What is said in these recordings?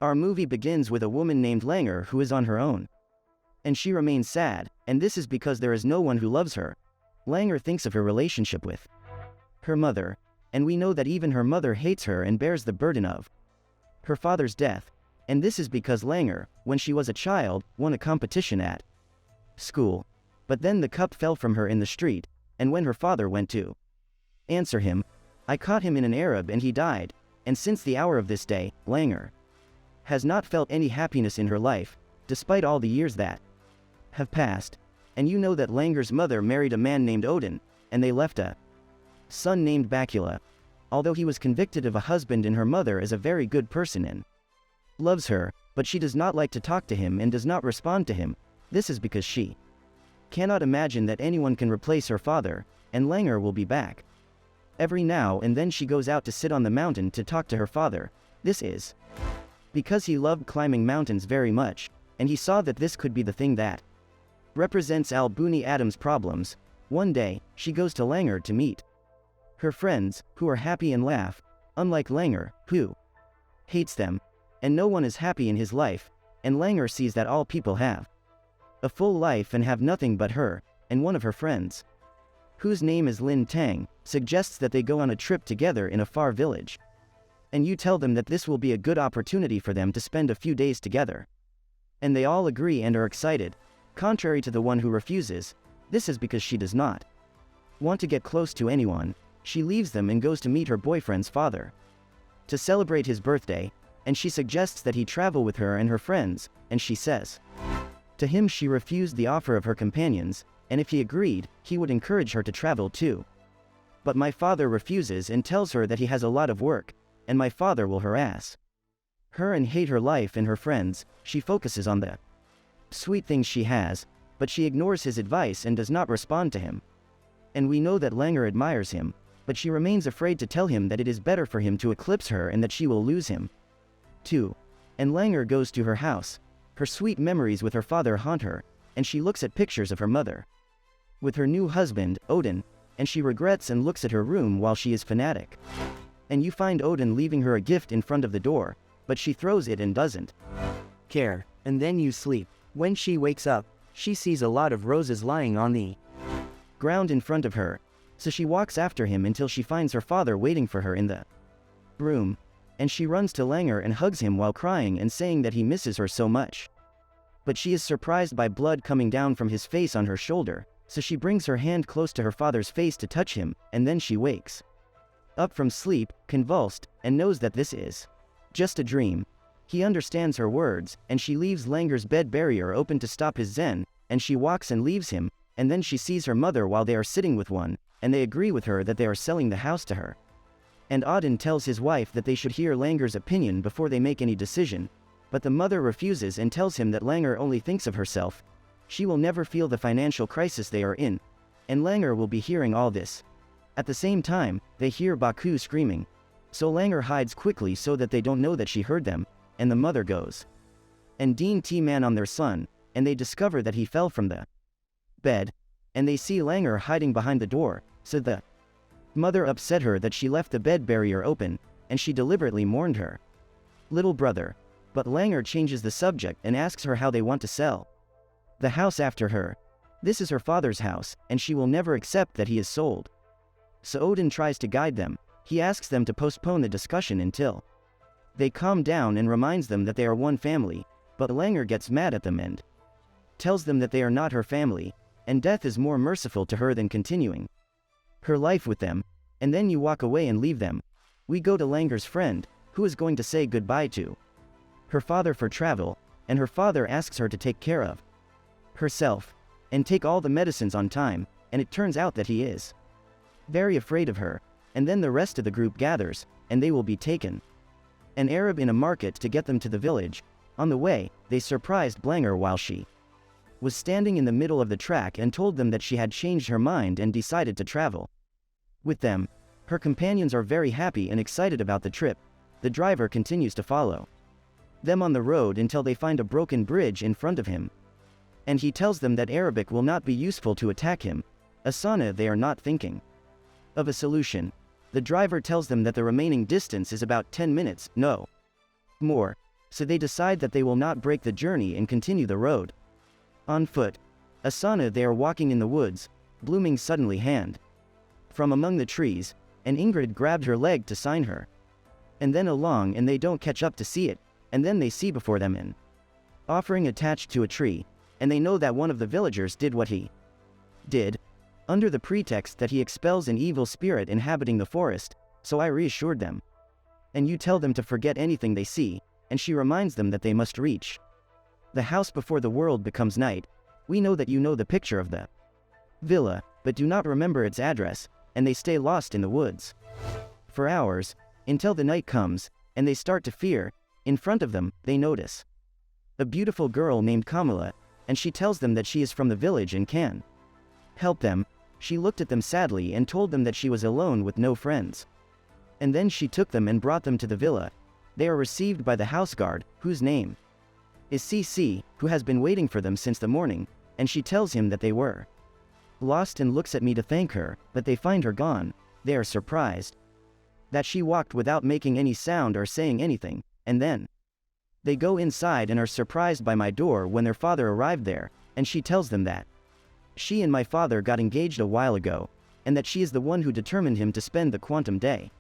Our movie begins with a woman named Langer who is on her own. And she remains sad, and this is because there is no one who loves her. Langer thinks of her relationship with her mother, and we know that even her mother hates her and bears the burden of her father's death, and this is because Langer, when she was a child, won a competition at school. But then the cup fell from her in the street, and when her father went to answer him, I caught him in an Arab and he died, and since the hour of this day, Langer has not felt any happiness in her life, despite all the years that have passed. And you know that Langer's mother married a man named Odin, and they left a son named Bakula. Although he was convicted of a husband, and her mother is a very good person and loves her, but she does not like to talk to him and does not respond to him. This is because she cannot imagine that anyone can replace her father, and Langer will be back every now and then. She goes out to sit on the mountain to talk to her father. This is because he loved climbing mountains very much, and he saw that this could be the thing that represents Albuni Adam's problems. One day, she goes to Langer to meet her friends, who are happy and laugh, unlike Langer, who hates them. And no one is happy in his life, and Langer sees that all people have a full life and have nothing but her, and one of her friends, whose name is Lin Tang, suggests that they go on a trip together in a far village. And you tell them that this will be a good opportunity for them to spend a few days together. And they all agree and are excited, contrary to the one who refuses. This is because she does not want to get close to anyone. She leaves them and goes to meet her boyfriend's father to celebrate his birthday, and she suggests that he travel with her and her friends, and she says to him she refused the offer of her companions, and if he agreed, he would encourage her to travel too. But my father refuses and tells her that he has a lot of work, and my father will harass her and hate her life and her friends. She focuses on the sweet things she has, but she ignores his advice and does not respond to him. And we know that Langer admires him, but she remains afraid to tell him that it is better for him to eclipse her and that she will lose him too. And Langer goes to her house. Her sweet memories with her father haunt her, and she looks at pictures of her mother with her new husband, Odin, and she regrets and looks at her room while she is fanatic. And you find Odin leaving her a gift in front of the door, but she throws it and doesn't care, and then you sleep. When she wakes up, she sees a lot of roses lying on the ground in front of her, so she walks after him until she finds her father waiting for her in the room, and she runs to Langer and hugs him while crying and saying that he misses her so much. But she is surprised by blood coming down from his face on her shoulder, so she brings her hand close to her father's face to touch him, and then she wakes up from sleep, convulsed, and knows that this is just a dream. He understands her words, and she leaves Langer's bed barrier open to stop his zen, and she walks and leaves him, and then she sees her mother while they are sitting with one, and they agree with her that they are selling the house to her. And Odin tells his wife that they should hear Langer's opinion before they make any decision, but the mother refuses and tells him that Langer only thinks of herself. She will never feel the financial crisis they are in, and Langer will be hearing all this. At the same time, they hear Baku screaming, so Langer hides quickly so that they don't know that she heard them, and the mother goes and Dean T-man on their son, and they discover that he fell from the bed, and they see Langer hiding behind the door, so the mother upset her that she left the bed barrier open, and she deliberately mourned her little brother. But Langer changes the subject and asks her how they want to sell the house after her. This is her father's house, and she will never accept that he is sold. So Odin tries to guide them. He asks them to postpone the discussion until they calm down and reminds them that they are one family, but Langer gets mad at them and tells them that they are not her family, and death is more merciful to her than continuing her life with them. And then you walk away and leave them. We go to Langer's friend, who is going to say goodbye to her father for travel, and her father asks her to take care of herself and take all the medicines on time, and it turns out that he is very afraid of her. And then the rest of the group gathers, and they will be taken an Arab in a market to get them to the village. On the way, they surprised Langer while she was standing in the middle of the track and told them that she had changed her mind and decided to travel with them. Her companions are very happy and excited about the trip. The driver continues to follow them on the road until they find a broken bridge in front of him, and he tells them that Arabic will not be useful to attack him. Asana, they are not thinking of a solution. The driver tells them that the remaining distance is about 10 minutes, no more, so they decide that they will not break the journey and continue the road. On foot. Asana they are walking in the woods, blooming suddenly hand from among the trees, and Ingrid grabbed her leg to sign her. And then along and they don't catch up to see it, and then they see before them an offering attached to a tree, and they know that one of the villagers did what he did, under the pretext that he expels an evil spirit inhabiting the forest, so I reassured them. And you tell them to forget anything they see, and she reminds them that they must reach the house before the world becomes night. We know that you know the picture of the villa, but do not remember its address, and they stay lost in the woods for hours, until the night comes, and they start to fear. In front of them, they notice a beautiful girl named Kamala, and she tells them that she is from the village and can help them. She looked at them sadly and told them that she was alone with no friends. And then she took them and brought them to the villa. They are received by the house guard, whose name is CC, who has been waiting for them since the morning, and she tells him that they were lost and looks at me to thank her, but they find her gone. They are surprised that she walked without making any sound or saying anything, and then they go inside and are surprised by my door when their father arrived there, and she tells them that she and my father got engaged a while ago, and that she is the one who determined him to spend the quantum day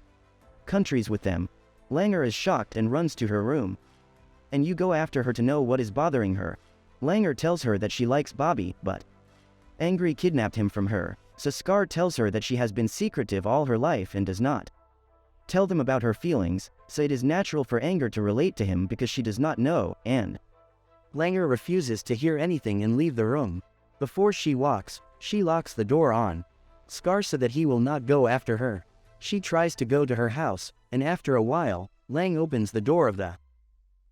countries with them. Langer is shocked and runs to her room. And you go after her to know what is bothering her. Langer tells her that she likes Bobby, but Angry kidnapped him from her, so Scar tells her that she has been secretive all her life and does not tell them about her feelings, so it is natural for Anger to relate to him because she does not know, and Langer refuses to hear anything and leave the room. Before she walks, she locks the door on Scar so that he will not go after her. She tries to go to her house, and after a while, Lang opens the door of the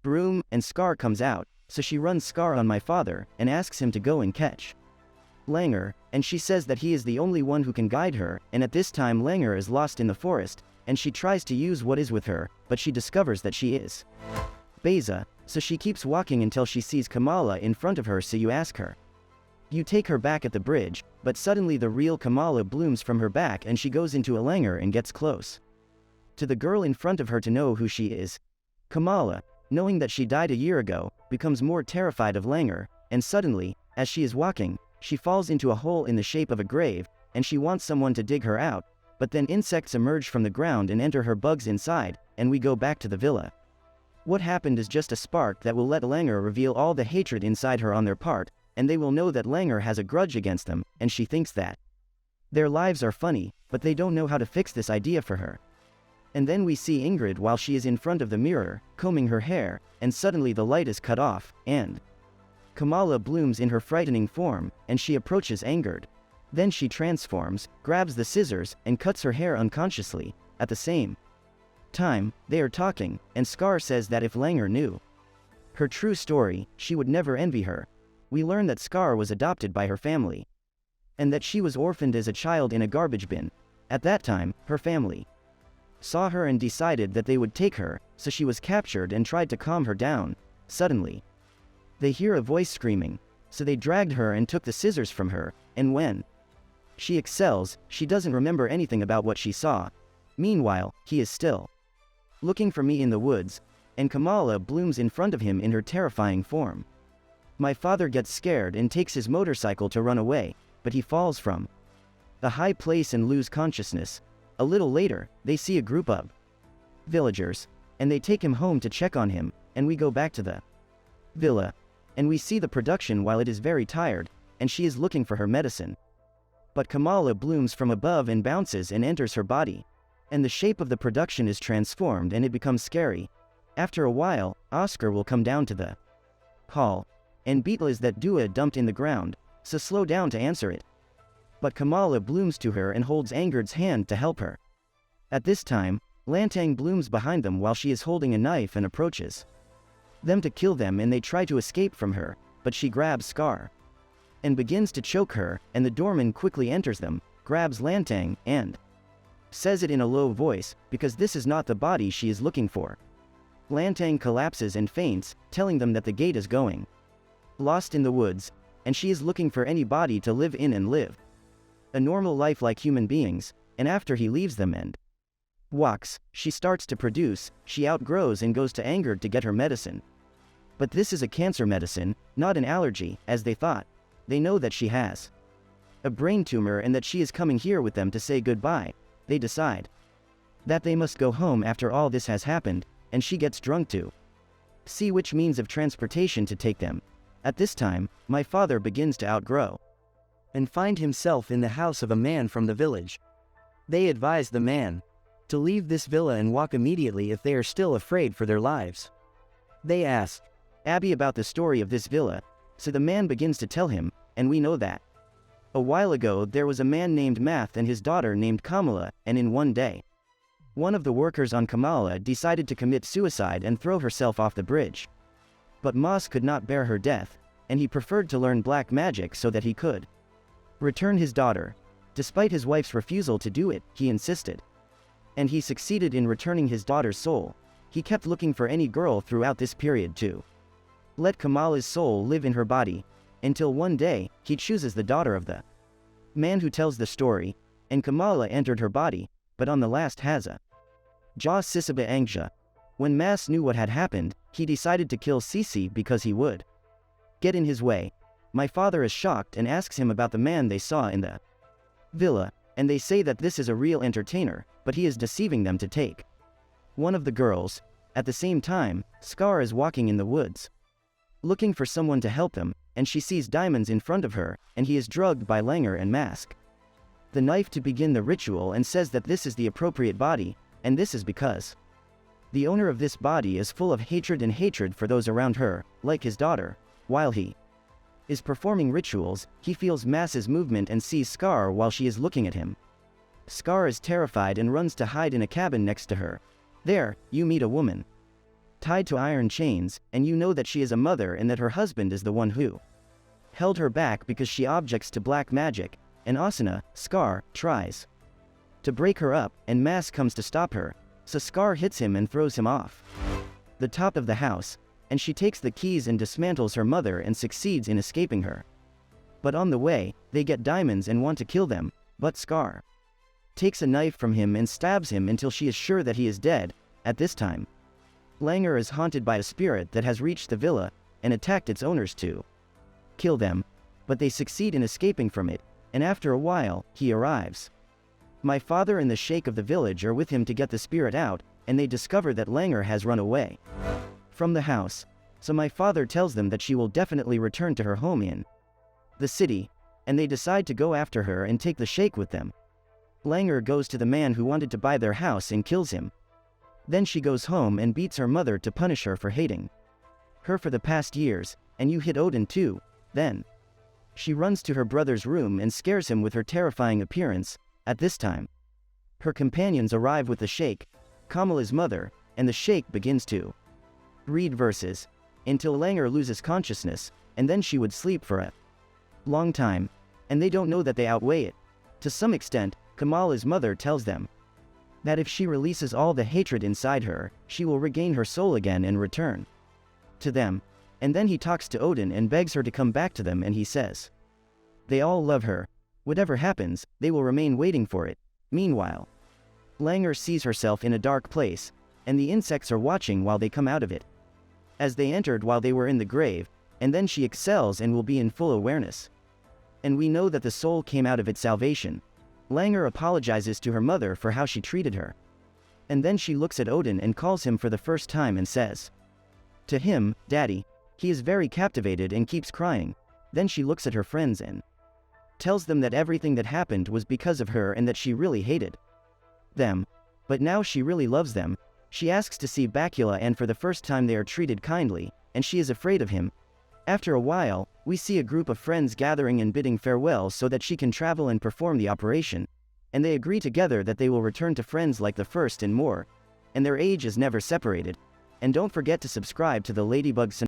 room, and Scar comes out, so she runs Scar on my father, and asks him to go and catch Langer, and she says that he is the only one who can guide her, and at this time Langer is lost in the forest, and she tries to use what is with her, but she discovers that she is Beza, so she keeps walking until she sees Kamala in front of her, so you ask her. You take her back at the bridge, but suddenly the real Kamala blooms from her back and she goes into a Langer and gets close to the girl in front of her to know who she is. Kamala, knowing that she died a year ago, becomes more terrified of Langer, and suddenly, as she is walking, she falls into a hole in the shape of a grave, and she wants someone to dig her out, but then insects emerge from the ground and enter her bugs inside, and we go back to the villa. What happened is just a spark that will let Langer reveal all the hatred inside her on their part, and they will know that Langer has a grudge against them, and she thinks that their lives are funny, but they don't know how to fix this idea for her. And then we see Ingrid while she is in front of the mirror, combing her hair, and suddenly the light is cut off, and Kamala blooms in her frightening form, and she approaches Ingrid. Then she transforms, grabs the scissors, and cuts her hair unconsciously. At the same time, they are talking, and Scar says that if Langer knew her true story, she would never envy her. We learn that Scar was adopted by her family, and that she was orphaned as a child in a garbage bin. At that time, her family saw her and decided that they would take her, so she was captured and tried to calm her down. Suddenly, they hear a voice screaming, so they dragged her and took the scissors from her, and when she excels, she doesn't remember anything about what she saw. Meanwhile, he is still looking for me in the woods, and Kamala blooms in front of him in her terrifying form. My father gets scared and takes his motorcycle to run away, but he falls from the high place and lose consciousness. A little later, they see a group of villagers, and they take him home to check on him, and we go back to the villa, and we see the production while it is very tired, and she is looking for her medicine. But Kamala blooms from above and bounces and enters her body, and the shape of the production is transformed and it becomes scary. After a while, Oscar will come down to the hall, and Beetle is that Dua dumped in the ground, so slow down to answer it. But Kamala blooms to her and holds Angerd's hand to help her. At this time, Lantang blooms behind them while she is holding a knife and approaches them to kill them, and they try to escape from her, but she grabs Scar and begins to choke her, and the doorman quickly enters them, grabs Lantang, and says it in a low voice, because this is not the body she is looking for. Lantang collapses and faints, telling them that the gate is going lost in the woods, and she is looking for any body to live in and live a normal life like human beings, and after he leaves them and walks, she starts to produce, she outgrows and goes to Angerd to get her medicine. But this is a cancer medicine, not an allergy, as they thought. They know that she has a brain tumor and that she is coming here with them to say goodbye. They decide that they must go home after all this has happened, and she gets drunk to see which means of transportation to take them. At this time, my father begins to outgrow and find himself in the house of a man from the village. They advise the man to leave this villa and walk immediately if they are still afraid for their lives. They ask Abby about the story of this villa, so the man begins to tell him, and we know that a while ago there was a man named Math and his daughter named Kamala, and in one day, one of the workers on Kamala decided to commit suicide and throw herself off the bridge. But Moss could not bear her death, and he preferred to learn black magic so that he could return his daughter. Despite his wife's refusal to do it, he insisted. And he succeeded in returning his daughter's soul. He kept looking for any girl throughout this period to let Kamala's soul live in her body, until one day, he chooses the daughter of the man who tells the story, and Kamala entered her body, but on the last has a jaw Sisaba Angja. When Mass knew what had happened, he decided to kill Sisi because he would get in his way. My father is shocked and asks him about the man they saw in the villa, and they say that this is a real entertainer, but he is deceiving them to take one of the girls. At the same time, Scar is walking in the woods, looking for someone to help them, and she sees diamonds in front of her, and he is drugged by Langer and Mask the knife to begin the ritual and says that this is the appropriate body, and this is because the owner of this body is full of hatred and hatred for those around her, like his daughter. While he is performing rituals, he feels Mass's movement and sees Scar while she is looking at him. Scar is terrified and runs to hide in a cabin next to her. There, you meet a woman tied to iron chains, and you know that she is a mother and that her husband is the one who held her back because she objects to black magic, and Asuna, Scar, tries to break her up, and Mass comes to stop her, so Scar hits him and throws him off the top of the house, and she takes the keys and dismantles her mother and succeeds in escaping her. But on the way, they get diamonds and want to kill them, but Scar takes a knife from him and stabs him until she is sure that he is dead. At this time, Langer is haunted by a spirit that has reached the villa and attacked its owners to kill them, but they succeed in escaping from it, and after a while, he arrives. My father and the sheikh of the village are with him to get the spirit out, and they discover that Langer has run away from the house, so my father tells them that she will definitely return to her home in the city, and they decide to go after her and take the sheikh with them. Langer goes to the man who wanted to buy their house and kills him. Then she goes home and beats her mother to punish her for hating her for the past years, and you hit Odin too. Then she runs to her brother's room and scares him with her terrifying appearance. At this time, her companions arrive with the sheikh, Kamala's mother, and the sheikh begins to read verses until Langer loses consciousness, and then she would sleep for a long time, and they don't know that they outweigh it. To some extent, Kamala's mother tells them that if she releases all the hatred inside her, she will regain her soul again and return to them. And then he talks to Odin and begs her to come back to them, and he says they all love her. Whatever happens, they will remain waiting for it. Meanwhile, Langer sees herself in a dark place, and the insects are watching while they come out of it, as they entered while they were in the grave, and then she excels and will be in full awareness. And we know that the soul came out of its salvation. Langer apologizes to her mother for how she treated her. And then she looks at Odin and calls him for the first time and says to him, "Daddy." He is very captivated and keeps crying. Then she looks at her friends and tells them that everything that happened was because of her and that she really hated them. But now she really loves them. She asks to see Bacula, and for the first time they are treated kindly, and she is afraid of him. After a while, we see a group of friends gathering and bidding farewell so that she can travel and perform the operation, and they agree together that they will return to friends like the first and more, and their age is never separated. And don't forget to subscribe to the Ladybug